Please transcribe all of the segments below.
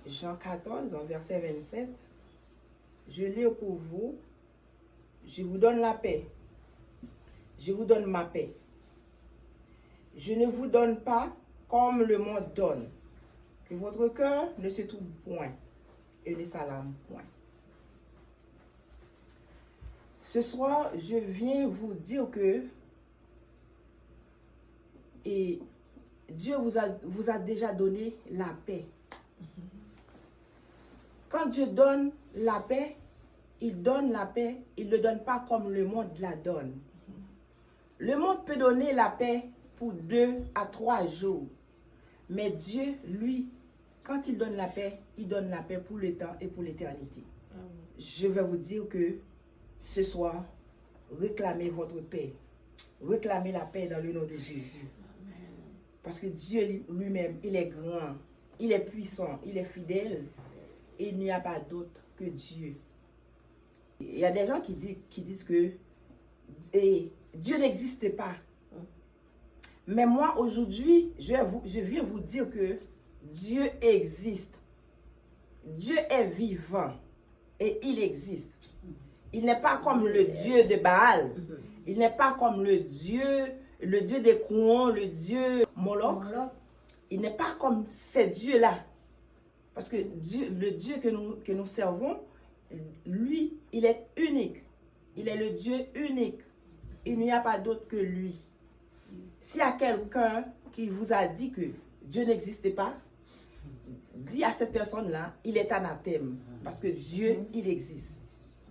Jean 14, en verset 27, je lis pour vous, je vous donne la paix, je vous donne ma paix. Je ne vous donne pas comme le monde donne, que votre cœur ne se trouble point et ne s'alarme point. Ce soir, je viens vous dire que Dieu vous a déjà donné la paix. Quand Dieu donne la paix, il donne la paix, il ne le donne pas comme le monde la donne. Le monde peut donner la paix pour 2 à 3 jours. Mais Dieu, lui, quand il donne la paix pour le temps et pour l'éternité. Je vais vous dire que ce soir, réclamez votre paix. Réclamez la paix dans le nom de Jésus. Parce que Dieu lui-même, il est grand, il est puissant, il est fidèle. Et il n'y a pas d'autre que Dieu. Il y a des gens qui disent que Dieu n'existe pas. Mais moi, aujourd'hui, je viens vous dire que Dieu existe. Dieu est vivant et il existe. Il n'est pas comme le Dieu de Baal. Il n'est pas comme le Dieu des Kouons, le Dieu Moloch. Il n'est pas comme ces dieux-là. Parce que le Dieu que nous servons, lui, il est unique. Il est le Dieu unique. Il n'y a pas d'autre que lui. S'il y a quelqu'un qui vous a dit que Dieu n'existe pas, dis à cette personne-là, il est anathème. Parce que Dieu, il existe.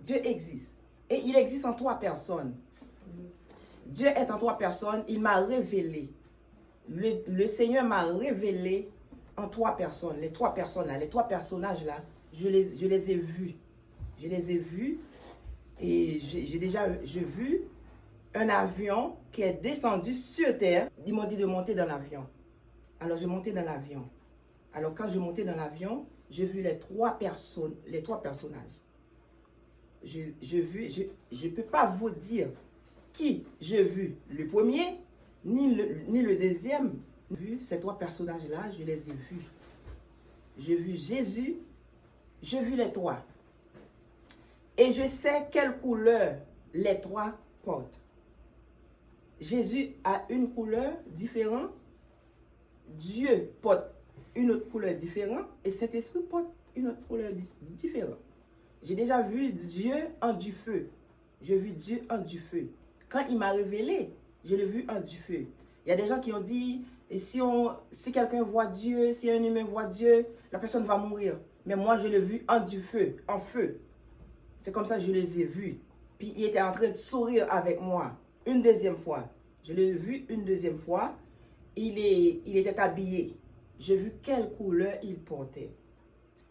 Dieu existe. Et il existe en 3 personnes. Dieu est en 3 personnes. Il m'a révélé. Le Seigneur m'a révélé en 3 personnes. Les 3 personnes-là, les 3 personnages-là, je les ai vus. Je les ai vus. Et j'ai vu un avion qui est descendu sur terre. Ils m'ont dit de monter dans l'avion. Alors, je montais dans l'avion. Alors, quand je montais dans l'avion, j'ai vu les 3 personnages. Je ne peux pas vous dire qui j'ai vu le premier, ni le deuxième. Vu ces 3 personnages-là, je les ai vus. J'ai vu Jésus, j'ai vu les 3. Et je sais quelle couleur les 3 portent. Jésus a une couleur différente, Dieu porte une autre couleur différente et Saint-Esprit porte une autre couleur différente. J'ai déjà vu Dieu en du feu. J'ai vu Dieu en du feu. Quand il m'a révélé, je l'ai vu en du feu. Il y a des gens qui ont dit, et si quelqu'un voit Dieu, si un humain voit Dieu, la personne va mourir. Mais moi, je l'ai vu en du feu, en feu. C'est comme ça que je les ai vus. Puis il était en train de sourire avec moi. Une deuxième fois. Je l'ai vu une deuxième fois. Il était habillé. J'ai vu quelle couleur il portait.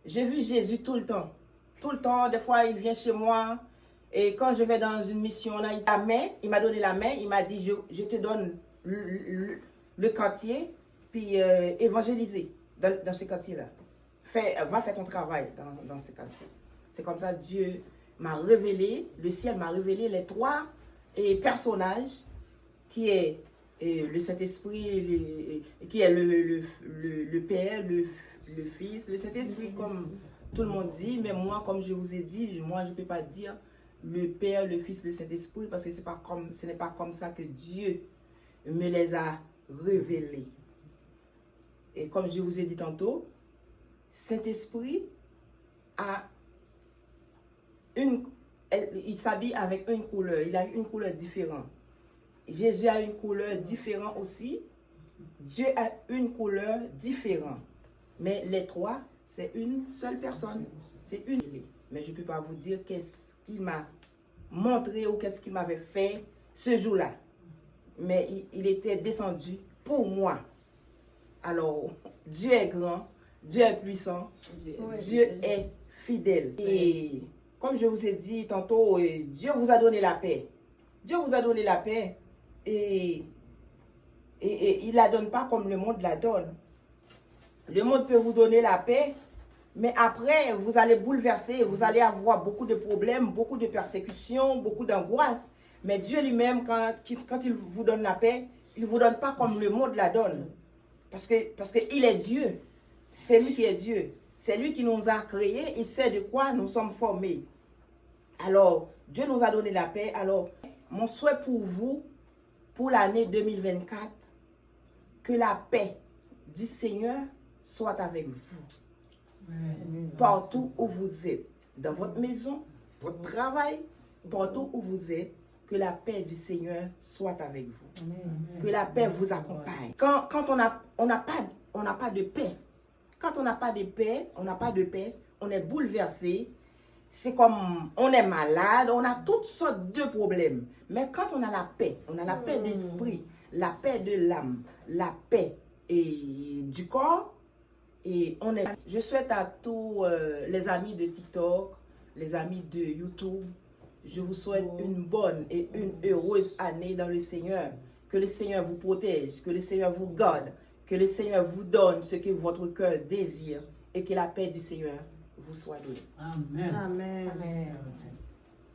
J'ai vu Jésus tout le temps. Tout le temps, des fois, il vient chez moi. Et quand je vais dans une mission, là, il m'a donné la main. Il m'a dit, je te donne le quartier, puis évangéliser dans ce quartier-là. Va faire ton travail dans ce quartier. C'est comme ça Dieu m'a révélé, le ciel m'a révélé les 3 personnages qui est le Saint-Esprit, qui est le Père, le Fils, le Saint-Esprit, comme tout le monde dit. Mais moi, comme je vous ai dit, moi, je ne peux pas dire le Père, le Fils, le Saint-Esprit, parce que ce n'est pas comme ça que Dieu me les a révélés. Et comme je vous ai dit tantôt, Saint-Esprit il s'habille avec une couleur, il a une couleur différente. Jésus a une couleur différente aussi. Dieu a une couleur différente. Mais les 3, c'est une seule personne. C'est une. Mais je ne peux pas vous dire qu'est-ce qu'il m'a montré ou qu'est-ce qu'il m'avait fait ce jour-là. Mais il était descendu pour moi. Alors, Dieu est grand, Dieu est puissant, Dieu est fidèle. Et comme je vous ai dit tantôt, Dieu vous a donné la paix. Dieu vous a donné la paix et il ne la donne pas comme le monde la donne. Le monde peut vous donner la paix, mais après, vous allez bouleverser, vous allez avoir beaucoup de problèmes, beaucoup de persécutions, beaucoup d'angoisses. Mais Dieu lui-même, quand il vous donne la paix, il ne vous donne pas comme le monde la donne. Parce qu'il est Dieu. C'est lui qui est Dieu. C'est lui qui nous a créés, il sait de quoi nous sommes formés. Alors, Dieu nous a donné la paix. Alors, mon souhait pour vous, pour l'année 2024, que la paix du Seigneur soit avec vous. Partout où vous êtes, dans votre maison, votre travail, partout où vous êtes, que la paix du Seigneur soit avec vous. Que la paix vous accompagne. Quand on n'a pas de paix, quand on n'a pas de paix, on est bouleversé. C'est comme on est malade, on a toutes sortes de problèmes. Mais quand on a la paix d'esprit, la paix de l'âme, la paix du corps, et on est. Je souhaite à tous les amis de TikTok, les amis de YouTube, je vous souhaite une bonne et une heureuse année dans le Seigneur. Que le Seigneur vous protège, que le Seigneur vous garde, que le Seigneur vous donne ce que votre cœur désire et que la paix du Seigneur vous soit donnée. Amen. Amen. Amen.